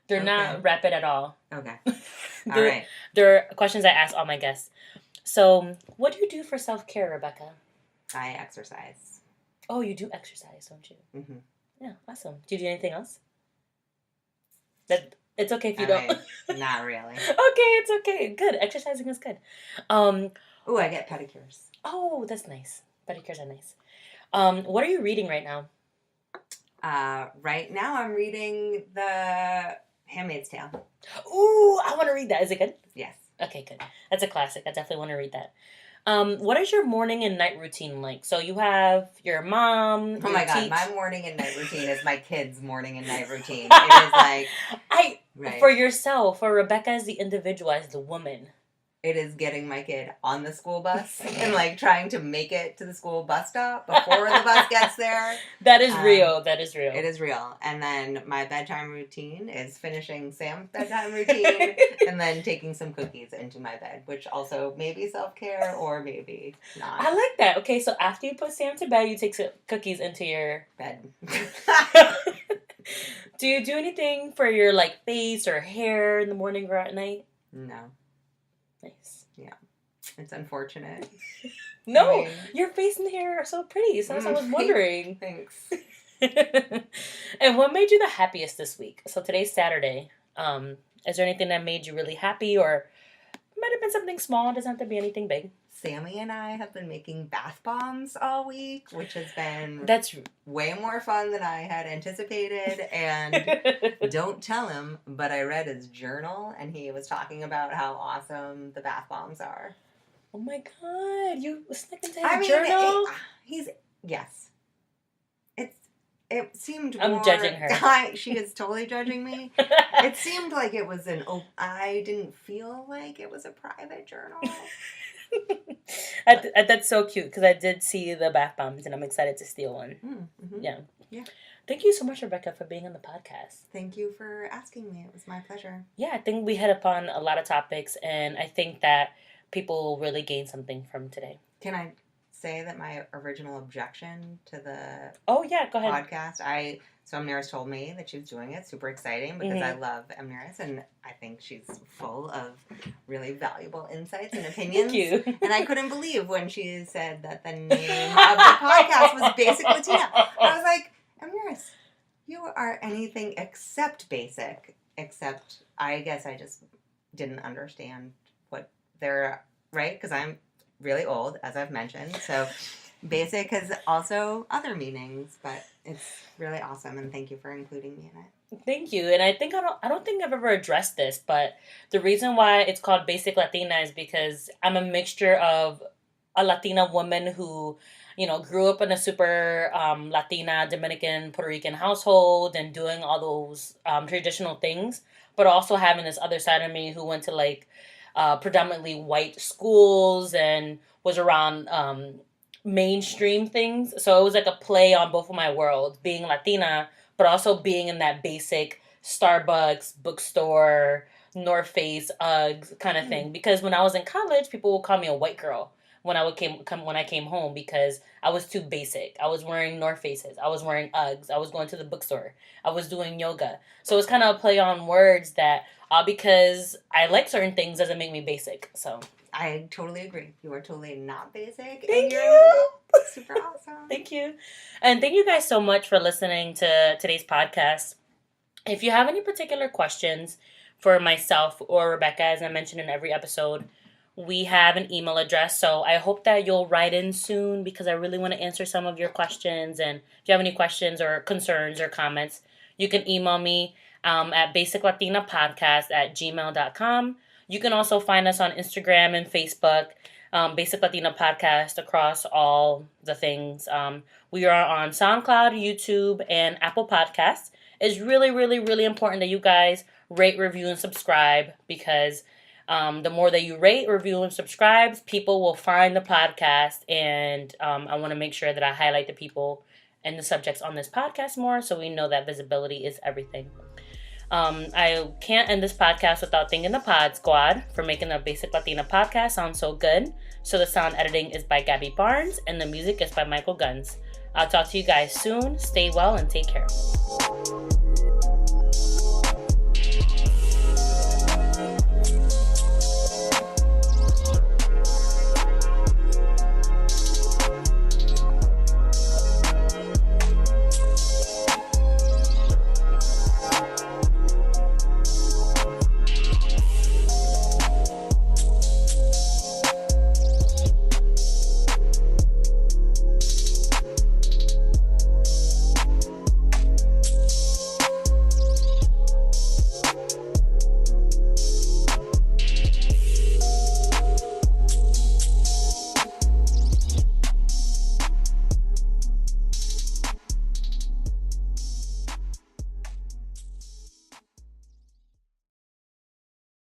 They're not rapid at all. Okay. All right. They're questions I ask all my guests. So, what do you do for self-care, Rebecca? I exercise. Oh, you do exercise, don't you? Mm-hmm. Yeah, awesome. Do you do anything else? It's okay if you don't. Not really. Okay, it's okay. Good. Exercising is good. I get pedicures. Oh, that's nice. Pedicures are nice. What are you reading right now? Right now I'm reading The Handmaid's Tale. Ooh, I want to read that. Is it good? Yes. Okay, good. That's a classic. I definitely want to read that. What is your morning and night routine like? So you have your mom. Oh my God, my morning and night routine is my kids' morning and night routine. It is like for yourself, for Rebecca as the individual, as the woman. It is getting my kid on the school bus and like trying to make it to the school bus stop before the bus gets there. That is real. That is real. It is real. And then my bedtime routine is finishing Sam's bedtime routine and then taking some cookies into my bed, which also may be self-care or maybe not. I like that. Okay, so after you put Sam to bed, you take some cookies into your bed. Do you do anything for your like face or hair in the morning or at night? No. Nice. Yeah. It's unfortunate. No, your face and hair are so pretty. So that's what I was wondering. Thanks. And what made you the happiest this week? So today's Saturday. Is there anything that made you really happy, or it might have been something small? It doesn't have to be anything big. Sammy and I have been making bath bombs all week, which has been way more fun than I had anticipated. And don't tell him, but I read his journal, and he was talking about how awesome the bath bombs are. Oh my God, you snuck into his journal? Yes. It seemed I'm judging her. She is totally judging me. It seemed like it was I didn't feel like it was a private journal. That's so cute because I did see the bath bombs and I'm excited to steal one. Mm-hmm. Yeah. Thank you so much, Rebecca, for being on the podcast. Thank you for asking me. It was my pleasure. Yeah, I think we hit upon a lot of topics, and I think that people will really gain something from today. Can I say that my original objection to the go ahead. podcast, Amneris told me that she was doing it. Super exciting because I love Amneris and I think she's full of really valuable insights and opinions. Thank you. And I couldn't believe when she said that the name of the podcast was Basic Latina. I was like, Amneris, you are anything except basic. Except I guess I just didn't understand what they're right because I'm really old, as I've mentioned. So basic has also other meanings, but it's really awesome, and thank you for including me in it. Thank you. And I don't think I've ever addressed this, but the reason why it's called Basic Latina is because I'm a mixture of a Latina woman who, grew up in a super Latina, Dominican, Puerto Rican household and doing all those traditional things, but also having this other side of me who went to like predominantly white schools and was around mainstream things. So it was like a play on both of my worlds, being Latina, but also being in that basic Starbucks, bookstore, North Face, Uggs kind of thing. Because when I was in college, people would call me a white girl when I came home because I was too basic. I was wearing North Faces. I was wearing Uggs. I was going to the bookstore. I was doing yoga. So it's kind of a play on words that because I like certain things doesn't make me basic. So I totally agree. You are totally not basic. Thank you. Super awesome. Thank you. And thank you guys so much for listening to today's podcast. If you have any particular questions for myself or Rebecca, as I mentioned in every episode, we have an email address. So I hope that you'll write in soon because I really want to answer some of your questions. And if you have any questions or concerns or comments, you can email me at basiclatinapodcast@gmail.com. You can also find us on Instagram and Facebook, Basic Latina Podcast, across all the things. We are on SoundCloud, YouTube, and Apple Podcasts. It's really, really, really important that you guys rate, review, and subscribe because the more that you rate, review, and subscribe, people will find the podcast. And I want to make sure that I highlight the people and the subjects on this podcast more so we know that visibility is everything. I can't end this podcast without thanking the Pod Squad for making the Basic Latina podcast sound so good. So the sound editing is by Gabbie Barnes and the music is by Michael Guns. I'll talk to you guys soon. Stay well and take care.